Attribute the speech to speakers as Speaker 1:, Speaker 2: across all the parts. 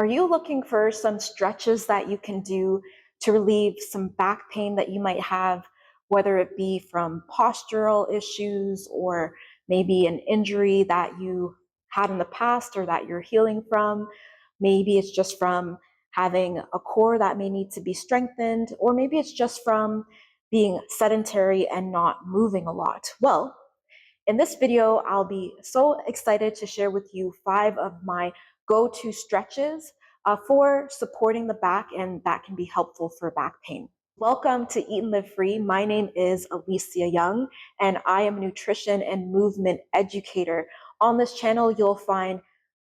Speaker 1: Are you looking for some stretches that you can do to relieve some back pain that you might have, whether it be from postural issues or maybe an injury that you had in the past or that you're healing from? Maybe it's just from having a core that may need to be strengthened, or maybe it's just from being sedentary and not moving a lot. Well, in this video, I'll be so excited to share with you 5 of my go-to stretches for supporting the back, and that can be helpful for back pain. Welcome to Eat and Live Free. My name is Alisia Young, and I am a nutrition and movement educator. On this channel, you'll find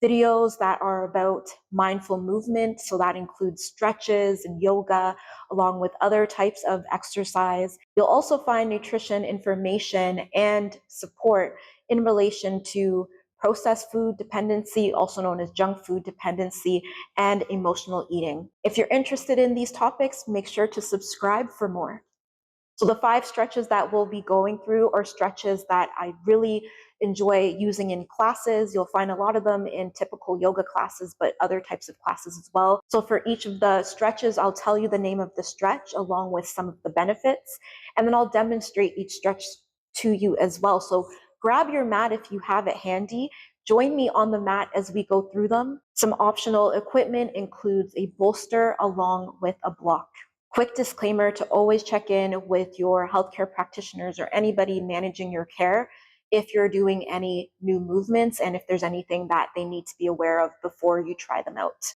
Speaker 1: videos that are about mindful movement, so that includes stretches and yoga, along with other types of exercise. You'll also find nutrition information and support in relation to processed food dependency, also known as junk food dependency, and emotional eating. If you're interested in these topics, make sure to subscribe for more. So the 5 stretches that we'll be going through are stretches that I really enjoy using in classes. You'll find a lot of them in typical yoga classes, but other types of classes as well. So for each of the stretches, I'll tell you the name of the stretch along with some of the benefits, and then I'll demonstrate each stretch to you as well. So grab your mat if you have it handy. Join me on the mat as we go through them. Some optional equipment includes a bolster along with a block. Quick disclaimer to always check in with your healthcare practitioners or anybody managing your care if you're doing any new movements and if there's anything that they need to be aware of before you try them out.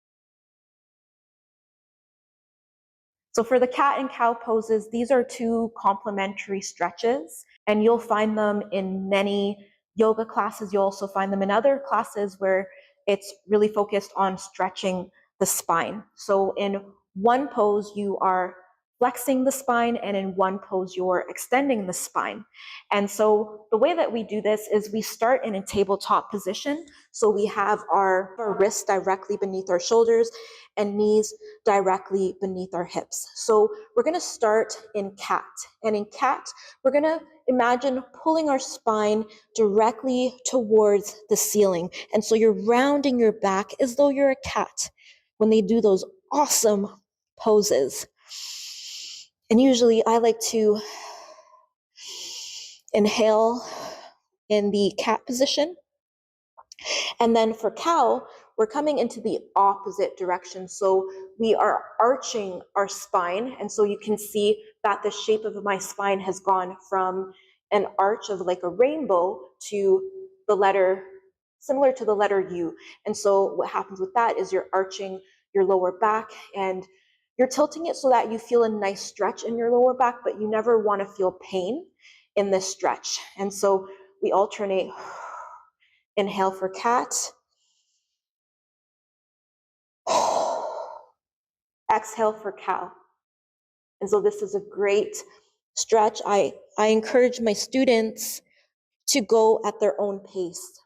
Speaker 1: So for the cat and cow poses, these are 2 complementary stretches, and you'll find them in many yoga classes. You'll also find them in other classes where it's really focused on stretching the spine. So in one pose, you are flexing the spine, and in one pose, you're extending the spine. And so the way that we do this is we start in a tabletop position. So we have our wrists directly beneath our shoulders and knees directly beneath our hips. So we're going to start in cat. And in cat, we're going to imagine pulling our spine directly towards the ceiling. And so you're rounding your back as though you're a cat when they do those awesome poses. And usually I like to inhale in the cat position. And then for cow, we're coming into the opposite direction. So we are arching our spine. And so you can see that the shape of my spine has gone from an arch of like a rainbow to the letter, similar to the letter U. And so what happens with that is you're arching your lower back and you're tilting it so that you feel a nice stretch in your lower back, but you never want to feel pain in this stretch. And so we alternate. Inhale for cat. Exhale for cow. And so this is a great stretch. I encourage my students to go at their own pace,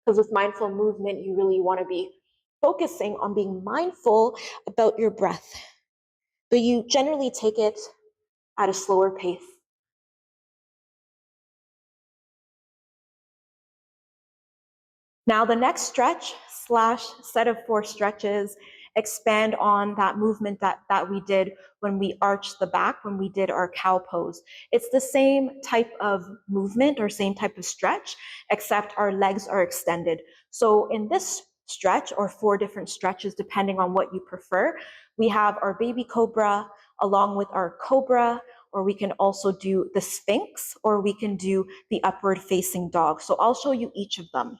Speaker 1: because with mindful movement, you really want to be focusing on being mindful about your breath, but you generally take it at a slower pace. Now the next stretch / set of 4 stretches expand on that movement that we did when we arched the back, when we did our cow pose. It's the same type of movement or same type of stretch, except our legs are extended. So in this stretch, or 4 different stretches, depending on what you prefer, we have our baby cobra along with our cobra, or we can also do the sphinx, or we can do the upward facing dog. So I'll show you each of them.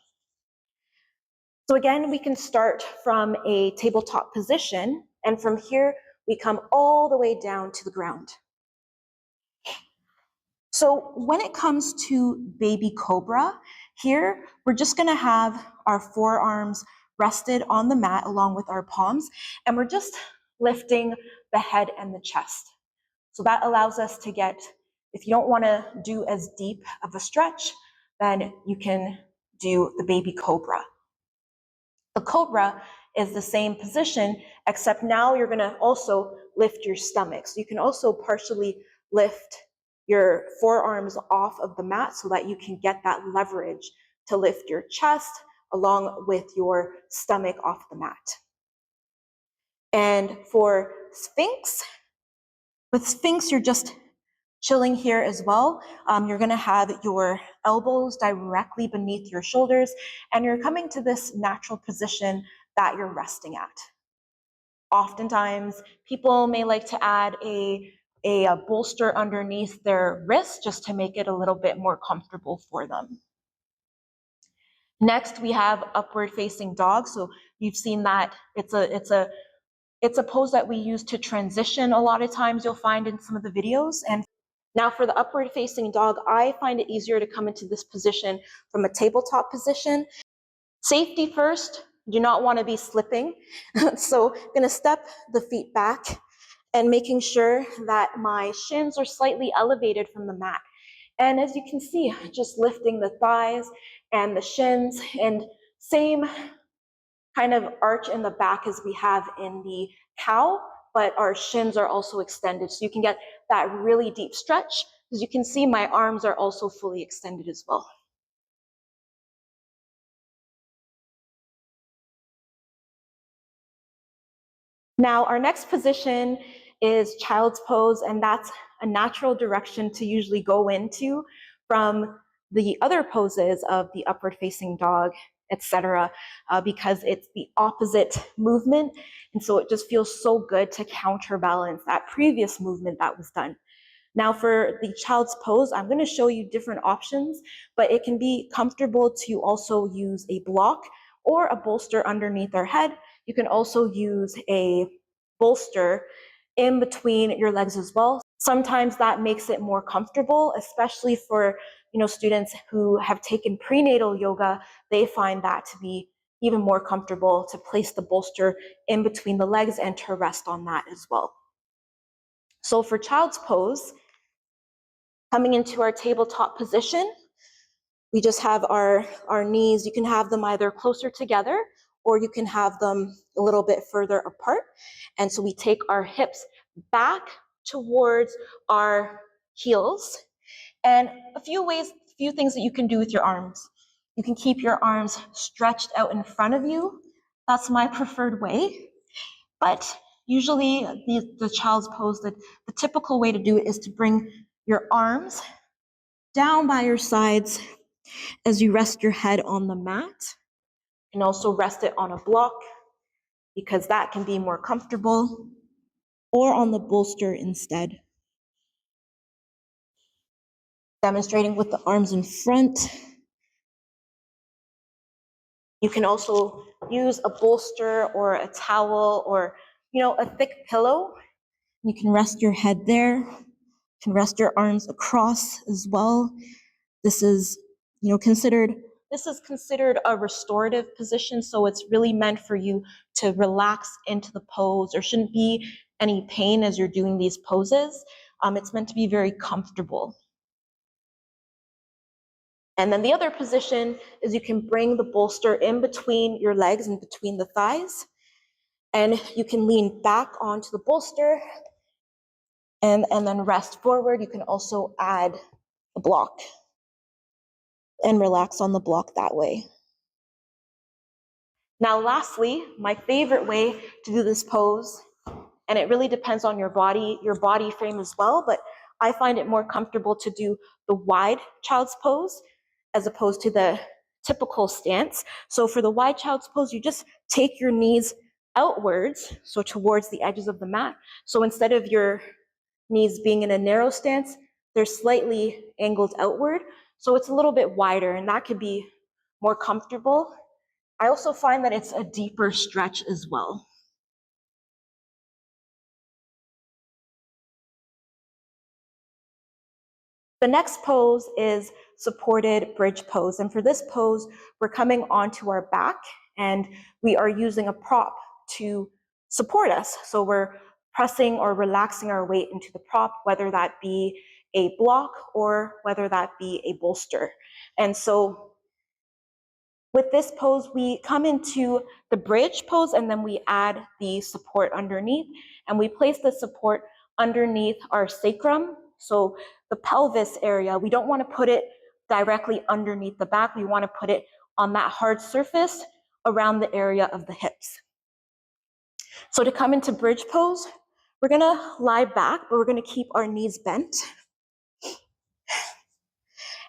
Speaker 1: So again, we can start from a tabletop position, and from here, we come all the way down to the ground. So when it comes to baby cobra, here, we're just gonna have our forearms rested on the mat along with our palms, and we're just lifting the head and the chest. So that allows us to get, if you don't wanna do as deep of a stretch, then you can do the baby cobra. The cobra is the same position, except now you're going to also lift your stomach. So you can also partially lift your forearms off of the mat so that you can get that leverage to lift your chest along with your stomach off the mat. And for Sphinx, with Sphinx, you're just chilling here as well. You're gonna have your elbows directly beneath your shoulders, and you're coming to this natural position that you're resting at. Oftentimes, people may like to add a bolster underneath their wrist just to make it a little bit more comfortable for them. Next, we have upward facing dog. So you've seen that it's a pose that we use to transition a lot of times, you'll find in some of the videos. And now for the upward facing dog, I find it easier to come into this position from a tabletop position. Safety first, do not want to be slipping. So I'm gonna step the feet back and making sure that my shins are slightly elevated from the mat. And as you can see, just lifting the thighs and the shins, and same kind of arch in the back as we have in the cow, but our shins are also extended. So you can get that really deep stretch. As you can see, my arms are also fully extended as well. Now, our next position is child's pose, and that's a natural direction to usually go into from the other poses of the upward facing dog, etc., because it's the opposite movement. And so it just feels so good to counterbalance that previous movement that was done. Now for the child's pose, I'm going to show you different options, but it can be comfortable to also use a block or a bolster underneath our head. You can also use a bolster in between your legs as well. Sometimes that makes it more comfortable, especially for students who have taken prenatal yoga. They find that to be even more comfortable to place the bolster in between the legs and to rest on that as well. So for child's pose, coming into our tabletop position, we just have our knees. You can have them either closer together or you can have them a little bit further apart. And so we take our hips back towards our heels. And a few things that you can do with your arms. You can keep your arms stretched out in front of you. That's my preferred way. But usually the child's pose, the typical way to do it is to bring your arms down by your sides as you rest your head on the mat, and also rest it on a block because that can be more comfortable, or on the bolster instead. Demonstrating with the arms in front. You can also use a bolster or a towel or a thick pillow. You can rest your head there. You can rest your arms across as well. This is considered a restorative position, so it's really meant for you to relax into the pose. There shouldn't be any pain as you're doing these poses. It's meant to be very comfortable. And then the other position is you can bring the bolster in between your legs and between the thighs, and you can lean back onto the bolster and then rest forward. You can also add a block and relax on the block that way. Now, lastly, my favorite way to do this pose, and it really depends on your body frame as well, but I find it more comfortable to do the wide child's pose as opposed to the typical stance. So for the wide child's pose, you just take your knees outwards, so towards the edges of the mat. So instead of your knees being in a narrow stance, they're slightly angled outward. So it's a little bit wider, and that could be more comfortable. I also find that it's a deeper stretch as well. The next pose is supported bridge pose. And for this pose, we're coming onto our back and we are using a prop to support us. So we're pressing or relaxing our weight into the prop, whether that be a block or whether that be a bolster. And so with this pose, we come into the bridge pose and then we add the support underneath, and we place the support underneath our sacrum. So the pelvis area, we don't want to put it directly underneath the back. We want to put it on that hard surface around the area of the hips. So to come into bridge pose, we're gonna lie back, but we're gonna keep our knees bent.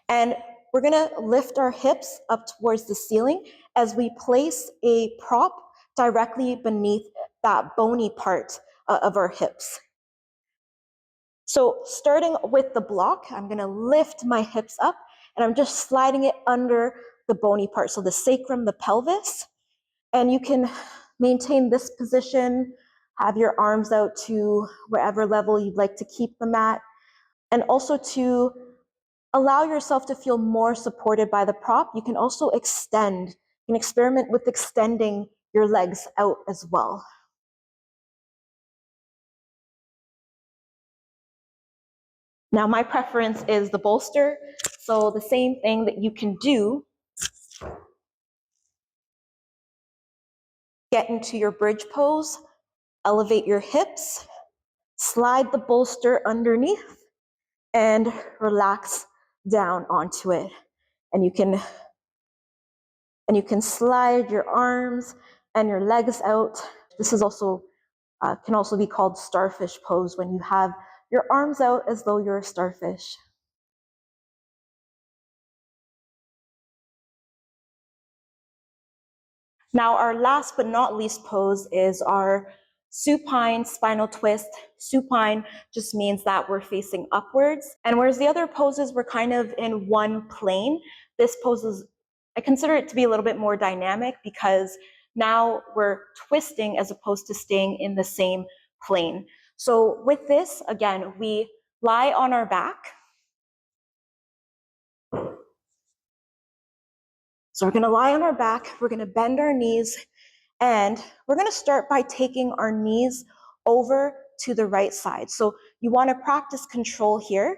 Speaker 1: And we're gonna lift our hips up towards the ceiling as we place a prop directly beneath that bony part of our hips. So starting with the block, I'm gonna lift my hips up and I'm just sliding it under the bony part, so the sacrum, the pelvis. And you can maintain this position, have your arms out to wherever level you'd like to keep them at, and also to allow yourself to feel more supported by the prop. You can also extend, you can experiment with extending your legs out as well. Now, my preference is the bolster, so the same thing that you can do, get into your bridge pose, elevate your hips, slide the bolster underneath, and relax down onto it. And you can slide your arms and your legs out. This is also can also be called starfish pose, when you have your arms out as though you're a starfish. Now, our last but not least pose is our supine spinal twist. Supine just means that we're facing upwards. And whereas the other poses were kind of in one plane, this pose is, I consider it to be a little bit more dynamic because now we're twisting as opposed to staying in the same plane. So with this, again, we lie on our back. So we're gonna lie on our back, we're gonna bend our knees, and we're gonna start by taking our knees over to the right side. So you wanna practice control here.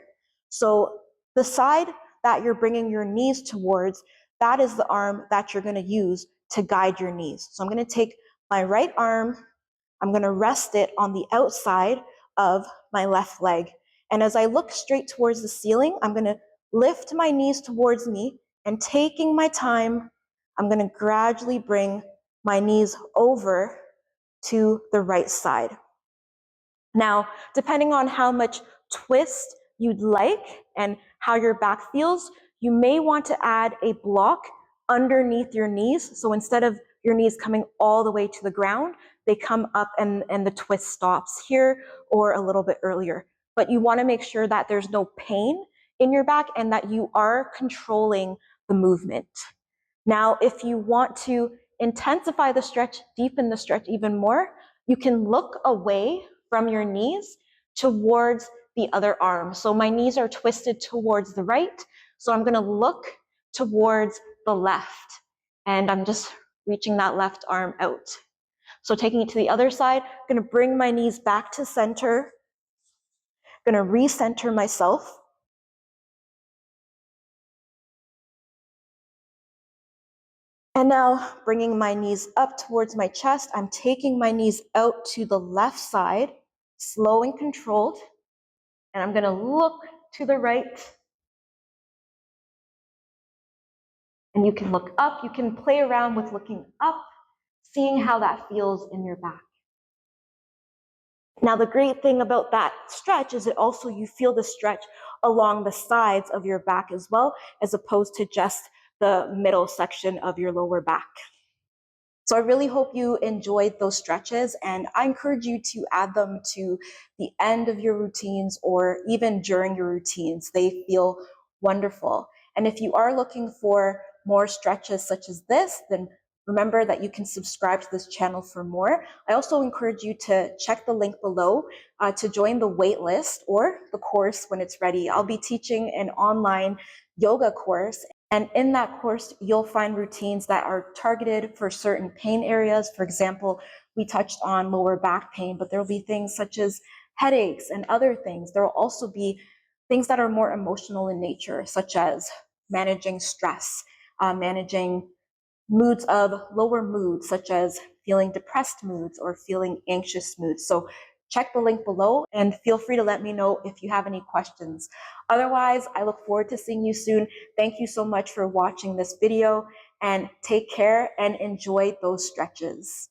Speaker 1: So the side that you're bringing your knees towards, that is the arm that you're gonna use to guide your knees. So I'm gonna take my right arm, I'm gonna rest it on the outside of my left leg. And as I look straight towards the ceiling, I'm gonna lift my knees towards me, and taking my time, I'm gonna gradually bring my knees over to the right side. Now, depending on how much twist you'd like and how your back feels, you may want to add a block underneath your knees. So instead of your knees coming all the way to the ground, they come up and the twist stops here or a little bit earlier. But you want to make sure that there's no pain in your back and that you are controlling the movement. Now, if you want to intensify the stretch, deepen the stretch even more, you can look away from your knees towards the other arm. So my knees are twisted towards the right, so I'm gonna look towards the left, and I'm just reaching that left arm out. So taking it to the other side, I'm gonna bring my knees back to center, I'm gonna recenter myself, and now bringing my knees up towards my chest, I'm taking my knees out to the left side, slow and controlled, and I'm gonna look to the right. And you can look up, you can play around with looking up, seeing how that feels in your back. Now, the great thing about that stretch is that also you feel the stretch along the sides of your back as well, as opposed to just the middle section of your lower back. So I really hope you enjoyed those stretches, and I encourage you to add them to the end of your routines or even during your routines. They feel wonderful. And if you are looking for more stretches such as this, then remember that you can subscribe to this channel for more. I also encourage you to check the link below to join the wait list or the course when it's ready. I'll be teaching an online yoga course, and in that course, you'll find routines that are targeted for certain pain areas. For example, we touched on lower back pain, but there will be things such as headaches and other things. There will also be things that are more emotional in nature, such as managing stress, managing moods of lower moods, such as feeling depressed moods or feeling anxious moods. So check the link below and feel free to let me know if you have any questions. Otherwise, I look forward to seeing you soon. Thank you so much for watching this video, and take care and enjoy those stretches.